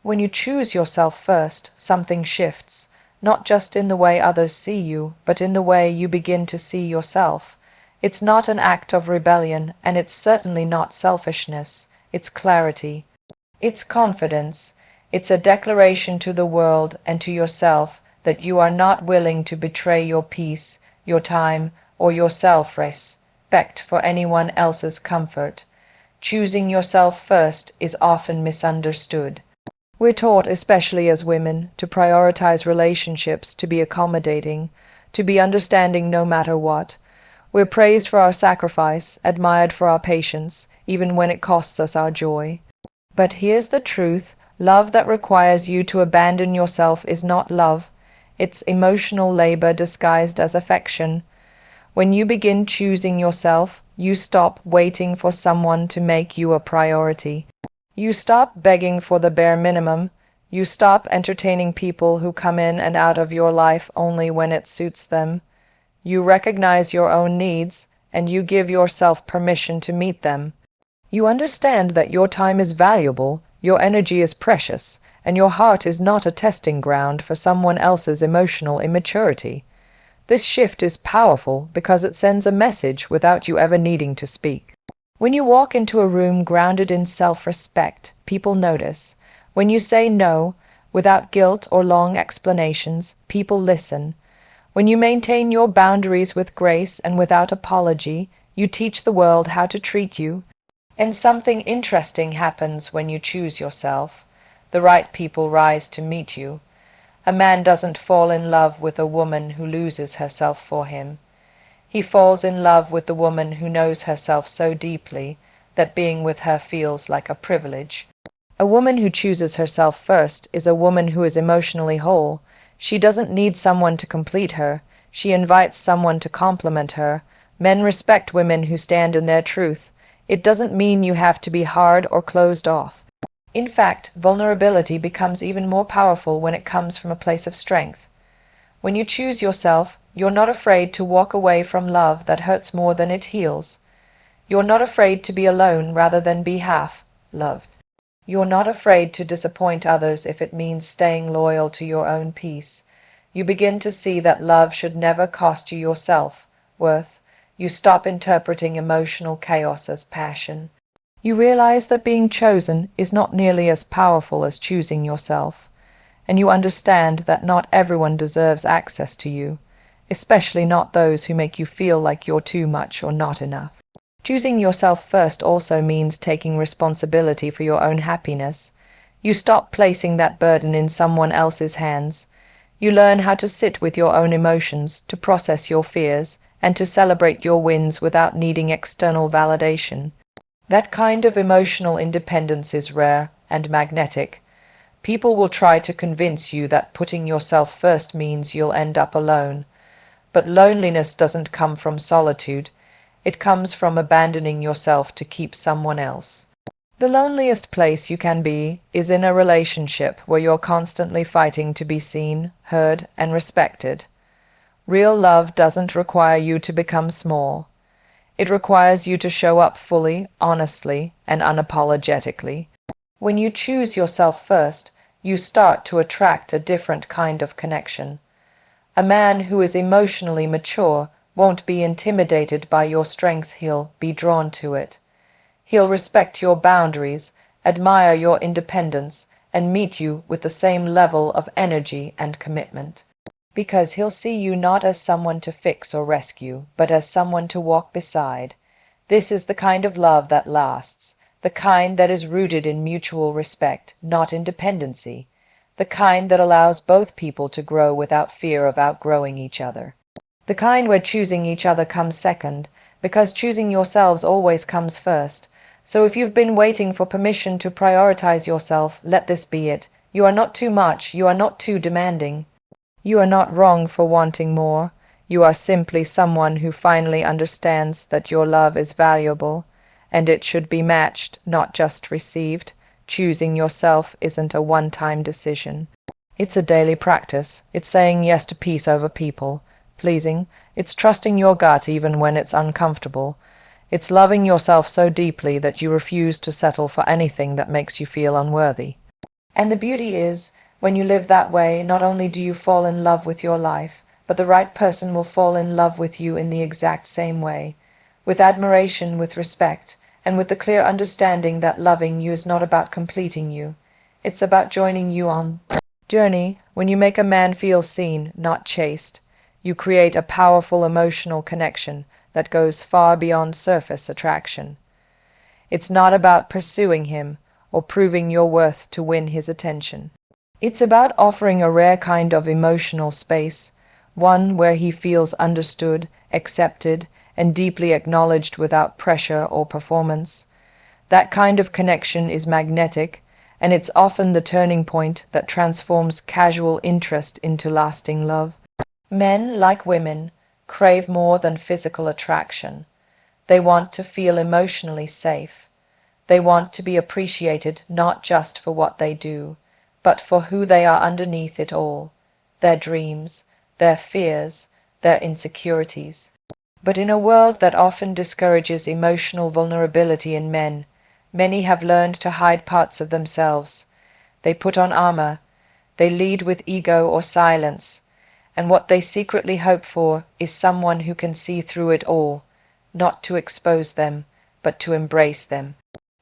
When you choose yourself first, something shifts, not just in the way others see you, but in the way you begin to see yourself. It's not an act of rebellion, and it's certainly not selfishness. It's clarity. It's confidence. It's a declaration to the world and to yourself that you are not willing to betray your peace, your time, or your self-respect for anyone else's comfort. Choosing yourself first is often misunderstood. We're taught, especially as women, to prioritize relationships, to be accommodating, to be understanding no matter what. We're praised for our sacrifice, admired for our patience, even when it costs us our joy. But here's the truth: love that requires you to abandon yourself is not love. It's emotional labor disguised as affection. When you begin choosing yourself, you stop waiting for someone to make you a priority. You stop begging for the bare minimum. You stop entertaining people who come in and out of your life only when it suits them. You recognize your own needs, and you give yourself permission to meet them. You understand that your time is valuable, your energy is precious, and your heart is not a testing ground for someone else's emotional immaturity. This shift is powerful because it sends a message without you ever needing to speak. When you walk into a room grounded in self-respect, people notice. When you say no, without guilt or long explanations, people listen. When you maintain your boundaries with grace and without apology, you teach the world how to treat you. And something interesting happens when you choose yourself. The right people rise to meet you. A man doesn't fall in love with a woman who loses herself for him. He falls in love with the woman who knows herself so deeply that being with her feels like a privilege. A woman who chooses herself first is a woman who is emotionally whole. She doesn't need someone to complete her. She invites someone to complement her. Men respect women who stand in their truth. It doesn't mean you have to be hard or closed off. In fact, vulnerability becomes even more powerful when it comes from a place of strength. When you choose yourself, you're not afraid to walk away from love that hurts more than it heals. You're not afraid to be alone rather than be half loved. You're not afraid to disappoint others if it means staying loyal to your own peace. You begin to see that love should never cost you your self-worth. You stop interpreting emotional chaos as passion. You realize that being chosen is not nearly as powerful as choosing yourself. And you understand that not everyone deserves access to you, especially not those who make you feel like you're too much or not enough. Choosing yourself first also means taking responsibility for your own happiness. You stop placing that burden in someone else's hands. You learn how to sit with your own emotions, to process your fears, and to celebrate your wins without needing external validation. That kind of emotional independence is rare and magnetic. People will try to convince you that putting yourself first means you'll end up alone. But loneliness doesn't come from solitude. It comes from abandoning yourself to keep someone else. The loneliest place you can be is in a relationship where you're constantly fighting to be seen, heard, and respected. Real love doesn't require you to become small. It requires you to show up fully, honestly, and unapologetically. When you choose yourself first, you start to attract a different kind of connection. A man who is emotionally mature won't be intimidated by your strength, he'll be drawn to it. He'll respect your boundaries, admire your independence, and meet you with the same level of energy and commitment. Because he'll see you not as someone to fix or rescue, but as someone to walk beside. This is the kind of love that lasts, the kind that is rooted in mutual respect, not in dependency, the kind that allows both people to grow without fear of outgrowing each other. The kind where choosing each other comes second, because choosing yourselves always comes first. So if you've been waiting for permission to prioritize yourself, let this be it. You are not too much, you are not too demanding. You are not wrong for wanting more. You are simply someone who finally understands that your love is valuable, and it should be matched, not just received. Choosing yourself isn't a one-time decision. It's a daily practice. It's saying yes to peace over people pleasing. It's trusting your gut even when it's uncomfortable. It's loving yourself so deeply that you refuse to settle for anything that makes you feel unworthy. And the beauty is, when you live that way, not only do you fall in love with your life, but the right person will fall in love with you in the exact same way, with admiration, with respect, and with the clear understanding that loving you is not about completing you. It's about joining you on the journey. When you make a man feel seen, not chased, you create a powerful emotional connection that goes far beyond surface attraction. It's not about pursuing him or proving your worth to win his attention. It's about offering a rare kind of emotional space, one where he feels understood, accepted, and deeply acknowledged without pressure or performance. That kind of connection is magnetic, and it's often the turning point that transforms casual interest into lasting love. Men, like women, crave more than physical attraction. They want to feel emotionally safe. They want to be appreciated not just for what they do, but for who they are underneath it all, their dreams, their fears, their insecurities. But in a world that often discourages emotional vulnerability in men, many have learned to hide parts of themselves. They put on armor, they lead with ego or silence, and what they secretly hope for is someone who can see through it all, not to expose them, but to embrace them.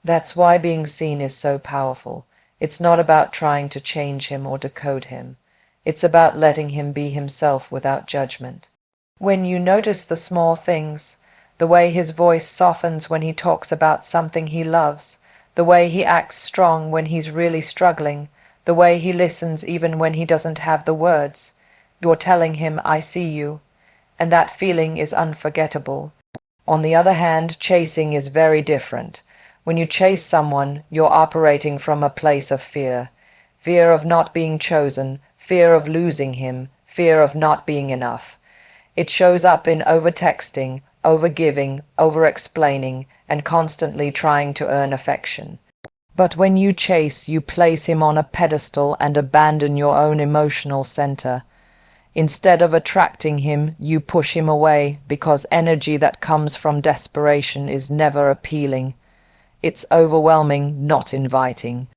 That's why being seen is so powerful. It's not about trying to change him or decode him. It's about letting him be himself without judgment. When you notice the small things, the way his voice softens when he talks about something he loves, the way he acts strong when he's really struggling, the way he listens even when he doesn't have the words, you're telling him, "I see you," and that feeling is unforgettable. On the other hand, chasing is very different. When you chase someone, you're operating from a place of fear. Fear of not being chosen, fear of losing him, fear of not being enough. It shows up in over-texting, over-giving, over-explaining, and constantly trying to earn affection. But when you chase, you place him on a pedestal and abandon your own emotional center. Instead of attracting him, you push him away because energy that comes from desperation is never appealing. It's overwhelming, not inviting.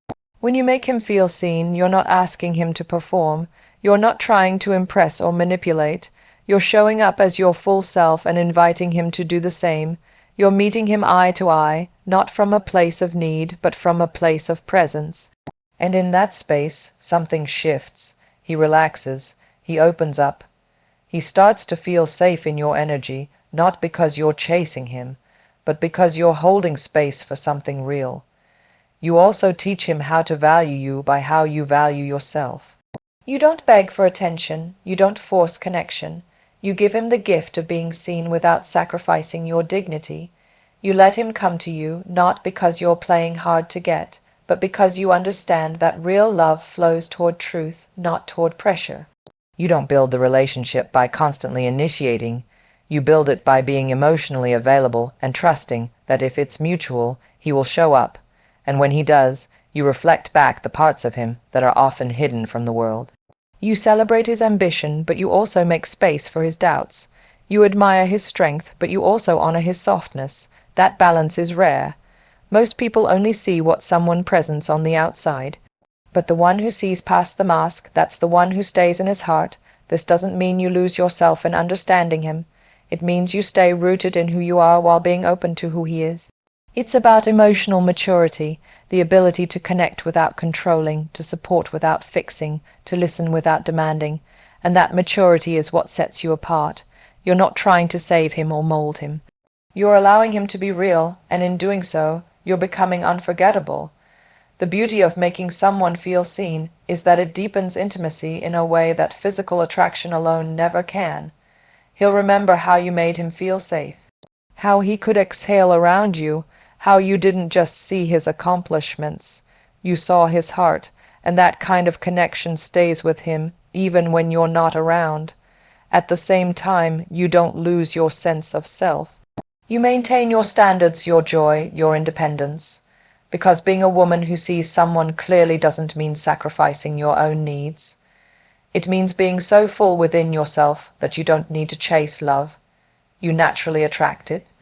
When you make him feel seen, you're not asking him to perform. You're not trying to impress or manipulate. You're showing up as your full self and inviting him to do the same. You're meeting him eye to eye, not from a place of need, but from a place of presence. And in that space, something shifts. He relaxes. He opens up. He starts to feel safe in your energy, not because you're chasing him, but because you're holding space for something real. You also teach him how to value you by how you value yourself. You don't beg for attention. You don't force connection. You give him the gift of being seen without sacrificing your dignity. You let him come to you, not because you're playing hard to get, but because you understand that real love flows toward truth, not toward pressure. You don't build the relationship by constantly initiating. You build it by being emotionally available and trusting that if it's mutual, he will show up. And when he does, you reflect back the parts of him that are often hidden from the world. You celebrate his ambition, but you also make space for his doubts. You admire his strength, but you also honor his softness. That balance is rare. Most people only see what someone presents on the outside. But the one who sees past the mask, that's the one who stays in his heart. This doesn't mean you lose yourself in understanding him. It means you stay rooted in who you are while being open to who he is. It's about emotional maturity, the ability to connect without controlling, to support without fixing, to listen without demanding. And that maturity is what sets you apart. You're not trying to save him or mold him. You're allowing him to be real, and in doing so, you're becoming unforgettable. The beauty of making someone feel seen is that it deepens intimacy in a way that physical attraction alone never can. He'll remember how you made him feel safe, how he could exhale around you, how you didn't just see his accomplishments. You saw his heart, and that kind of connection stays with him even when you're not around. At the same time, you don't lose your sense of self. You maintain your standards, your joy, your independence. Because being a woman who sees someone clearly doesn't mean sacrificing your own needs. It means being so full within yourself that you don't need to chase love. You naturally attract it.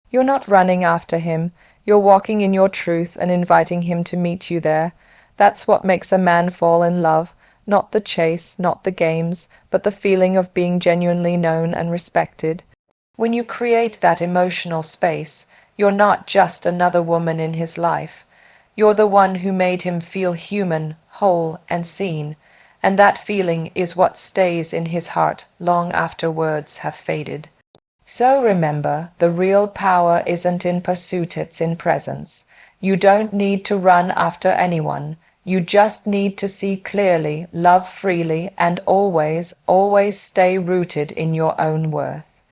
You're not running after him. You're walking in your truth and inviting him to meet you there. That's what makes a man fall in love, not the chase, not the games, but the feeling of being genuinely known and respected. When you create that emotional space, you're not just another woman in his life. You're the one who made him feel human, whole, and seen, and that feeling is what stays in his heart long after words have faded. So remember, the real power isn't in pursuit, it's in presence. You don't need to run after anyone. You just need to see clearly, love freely, and always, always stay rooted in your own worth.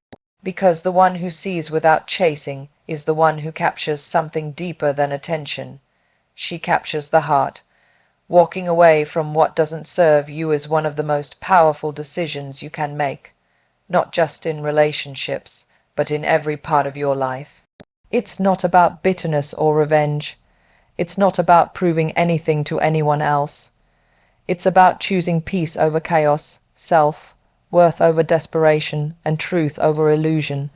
Because the one who sees without chasing is the one who captures something deeper than attention. She captures the heart. Walking away from what doesn't serve you is one of the most powerful decisions you can make, not just in relationships, but in every part of your life. It's not about bitterness or revenge. It's not about proving anything to anyone else. It's about choosing peace over chaos, self-worth over desperation, and truth over illusion.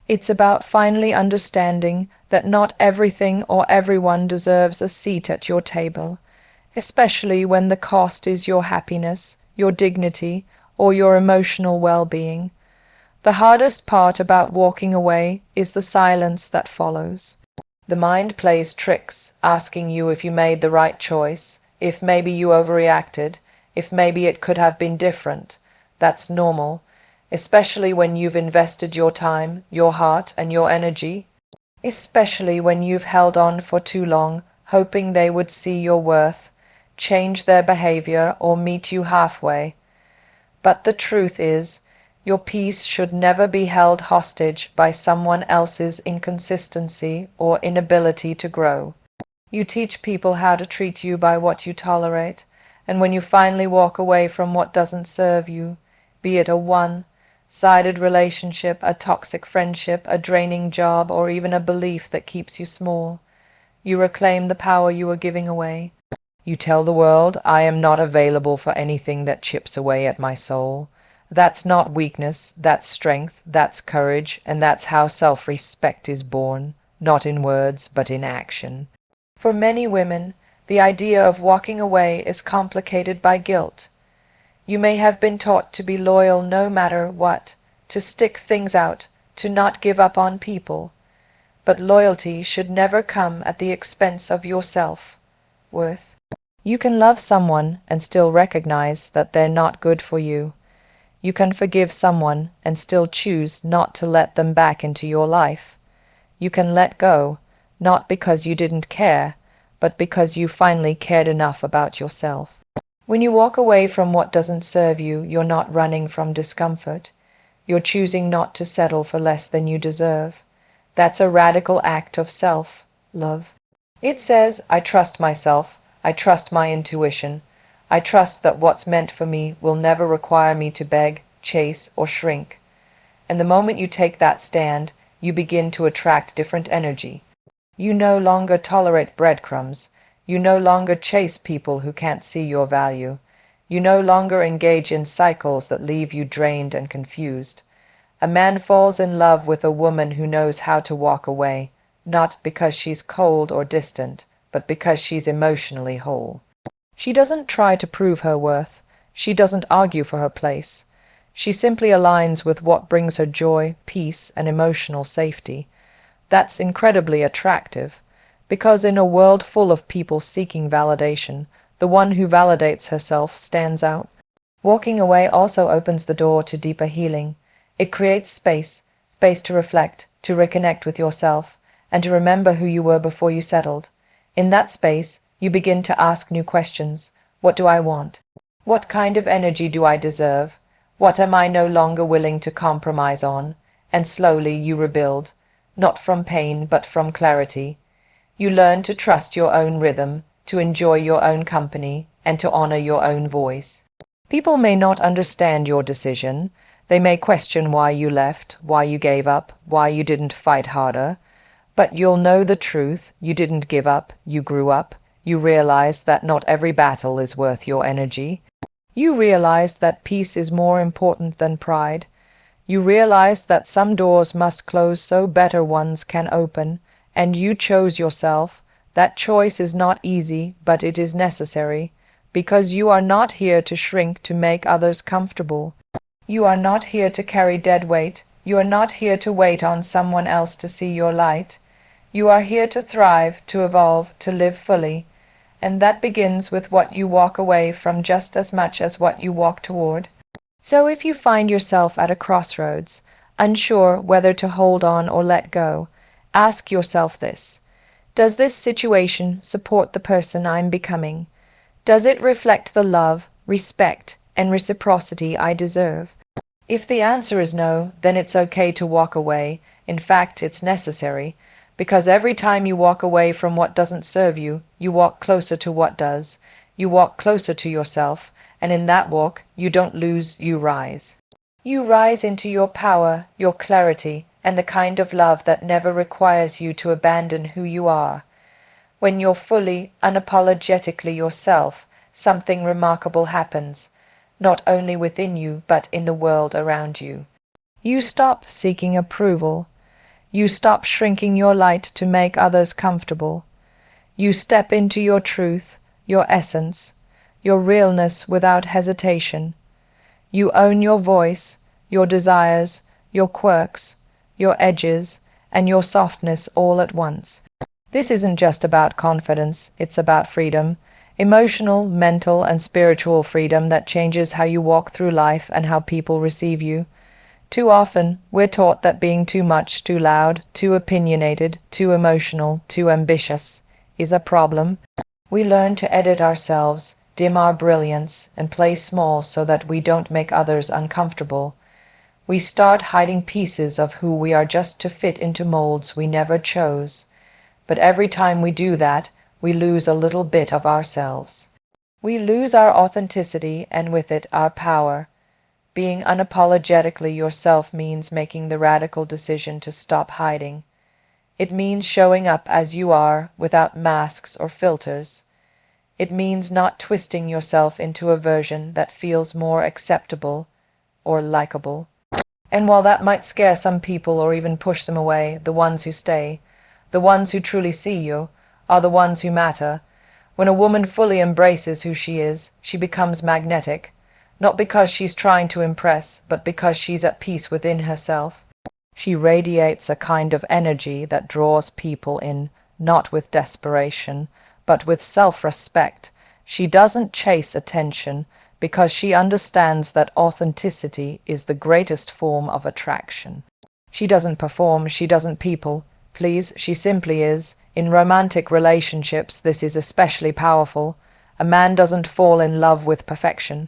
It's about finally understanding that not everything or everyone deserves a seat at your table, especially when the cost is your happiness, your dignity, or your emotional well-being. The hardest part about walking away is the silence that follows. The mind plays tricks, asking you if you made the right choice, if maybe you overreacted, if maybe it could have been different. That's normal, especially when you've invested your time, your heart, and your energy, especially when you've held on for too long, hoping they would see your worth, change their behavior, or meet you halfway. But the truth is, your peace should never be held hostage by someone else's inconsistency or inability to grow. You teach people how to treat you by what you tolerate, and when you finally walk away from what doesn't serve you, be it a one-sided relationship, a toxic friendship, a draining job, or even a belief that keeps you small, you reclaim the power you were giving away. You tell the world, I am not available for anything that chips away at my soul. That's not weakness, that's strength, that's courage, and that's how self-respect is born, not in words, but in action. For many women, the idea of walking away is complicated by guilt. You may have been taught to be loyal no matter what, to stick things out, to not give up on people. But loyalty should never come at the expense of your self-worth. You can love someone and still recognize that they're not good for you. You can forgive someone and still choose not to let them back into your life. You can let go, not because you didn't care, but because you finally cared enough about yourself. When you walk away from what doesn't serve you, you're not running from discomfort. You're choosing not to settle for less than you deserve. That's a radical act of self-love. It says, I trust myself, I trust my intuition, I trust that what's meant for me will never require me to beg, chase, or shrink. And the moment you take that stand, you begin to attract different energy. You no longer tolerate breadcrumbs. You no longer chase people who can't see your value. You no longer engage in cycles that leave you drained and confused. A man falls in love with a woman who knows how to walk away, not because she's cold or distant, but because she's emotionally whole. She doesn't try to prove her worth. She doesn't argue for her place. She simply aligns with what brings her joy, peace, and emotional safety. That's incredibly attractive, because in a world full of people seeking validation, the one who validates herself stands out. Walking away also opens the door to deeper healing. It creates space to reflect, to reconnect with yourself, and to remember who you were before you settled. In that space, you begin to ask new questions. What do I want? What kind of energy do I deserve? What am I no longer willing to compromise on? And slowly you rebuild, not from pain but from clarity. You learn to trust your own rhythm, to enjoy your own company, and to honor your own voice. People may not understand your decision. They may question why you left, why you gave up, why you didn't fight harder. But you'll know the truth. You didn't give up, you grew up. You realized that not every battle is worth your energy. You realized that peace is more important than pride. You realized that some doors must close so better ones can open, and you chose yourself. That choice is not easy, but it is necessary, because you are not here to shrink to make others comfortable. You are not here to carry dead weight. You are not here to wait on someone else to see your light. You are here to thrive, to evolve, to live fully. And that begins with what you walk away from just as much as what you walk toward. So if you find yourself at a crossroads, unsure whether to hold on or let go, ask yourself this. Does this situation support the person I'm becoming? Does it reflect the love, respect, and reciprocity I deserve? If the answer is no, then it's okay to walk away. In fact, it's necessary, because every time you walk away from what doesn't serve you, you walk closer to what does. You walk closer to yourself, and in that walk, you don't lose, you rise. You rise into your power, your clarity, and the kind of love that never requires you to abandon who you are. When you're fully, unapologetically yourself, something remarkable happens, not only within you, but in the world around you. You stop seeking approval. You stop shrinking your light to make others comfortable. You step into your truth, your essence, your realness without hesitation. You own your voice, your desires, your quirks, your edges, and your softness all at once. This isn't just about confidence, it's about freedom. Emotional, mental, and spiritual freedom that changes how you walk through life and how people receive you. Too often, we're taught that being too much, too loud, too opinionated, too emotional, too ambitious is a problem. We learn to edit ourselves, dim our brilliance, and play small so that we don't make others uncomfortable. We start hiding pieces of who we are just to fit into molds we never chose. But every time we do that, we lose a little bit of ourselves. We lose our authenticity and with it our power. Being unapologetically yourself means making the radical decision to stop hiding. It means showing up as you are without masks or filters. It means not twisting yourself into a version that feels more acceptable or likable. And while that might scare some people or even push them away, the ones who stay, the ones who truly see you, are the ones who matter. When a woman fully embraces who she is, she becomes magnetic, not because she's trying to impress, but because she's at peace within herself. She radiates a kind of energy that draws people in, not with desperation, but with self-respect. She doesn't chase attention because she understands that authenticity is the greatest form of attraction. She doesn't perform, she doesn't people. Please, she simply is. In romantic relationships, this is especially powerful. A man doesn't fall in love with perfection.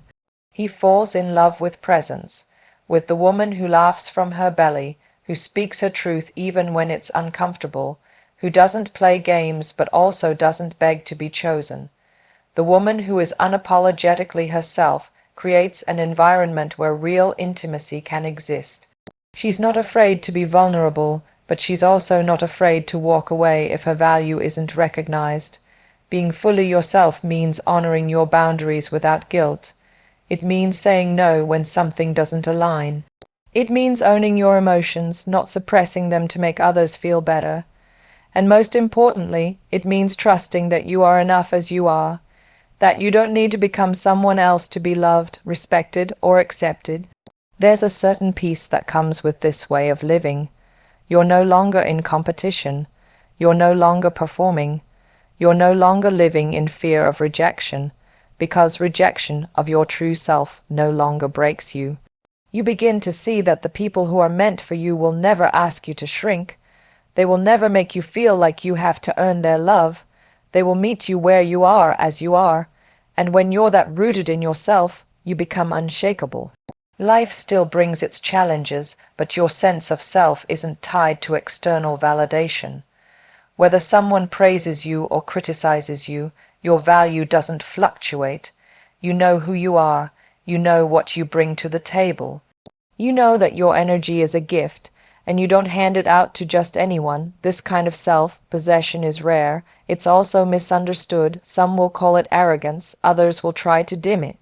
He falls in love with presence, with the woman who laughs from her belly, who speaks her truth even when it's uncomfortable, who doesn't play games but also doesn't beg to be chosen. The woman who is unapologetically herself creates an environment where real intimacy can exist. She's not afraid to be vulnerable, but she's also not afraid to walk away if her value isn't recognized. Being fully yourself means honoring your boundaries without guilt. It means saying no when something doesn't align. It means owning your emotions, not suppressing them to make others feel better. And most importantly, it means trusting that you are enough as you are, that you don't need to become someone else to be loved, respected, or accepted. There's a certain peace that comes with this way of living. You're no longer in competition. You're no longer performing. You're no longer living in fear of rejection, because rejection of your true self no longer breaks you. You begin to see that the people who are meant for you will never ask you to shrink. They will never make you feel like you have to earn their love. They will meet you where you are as you are, and when you're that rooted in yourself, you become unshakable. Life still brings its challenges, but your sense of self isn't tied to external validation. Whether someone praises you or criticizes you, your value doesn't fluctuate. You know who you are. You know what you bring to the table. You know that your energy is a gift, and you don't hand it out to just anyone. This kind of self-possession is rare. It's also misunderstood. Some will call it arrogance. Others will try to dim it.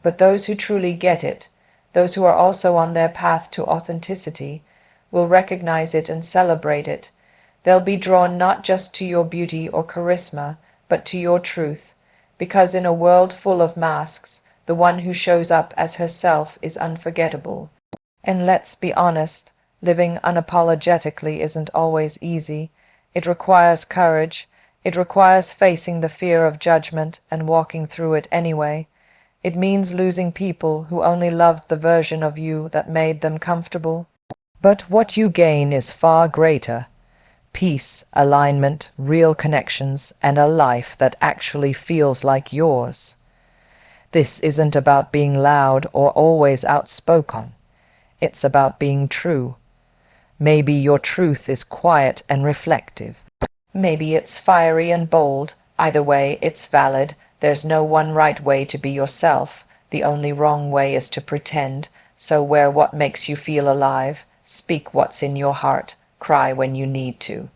But those who truly get it, those who are also on their path to authenticity, will recognize it and celebrate it. They'll be drawn not just to your beauty or charisma, but to your truth, because in a world full of masks, the one who shows up as herself is unforgettable. And let's be honest, living unapologetically isn't always easy. It requires courage. It requires facing the fear of judgment and walking through it anyway. It means losing people who only loved the version of you that made them comfortable. But what you gain is far greater. Peace, alignment, real connections, and a life that actually feels like yours. This isn't about being loud or always outspoken. It's about being true. Maybe your truth is quiet and reflective. Maybe it's fiery and bold. Either way, it's valid. There's no one right way to be yourself. The only wrong way is to pretend. So wear what makes you feel alive. Speak what's in your heart. Cry when you need to.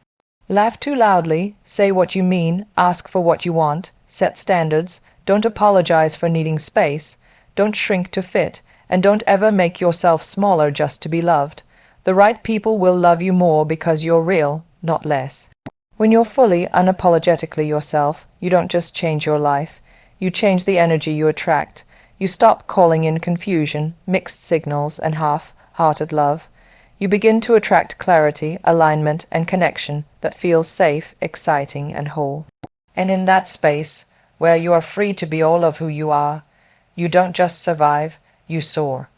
Laugh too loudly. Say what you mean. Ask for what you want. Set standards. Don't apologize for needing space. Don't shrink to fit. And don't ever make yourself smaller just to be loved. The right people will love you more because you're real, not less. When you're fully, unapologetically yourself, you don't just change your life. You change the energy you attract. You stop calling in confusion, mixed signals, and half-hearted love. You begin to attract clarity, alignment, and connection that feels safe, exciting, and whole. And in that space, where you are free to be all of who you are, you don't just survive, you soar.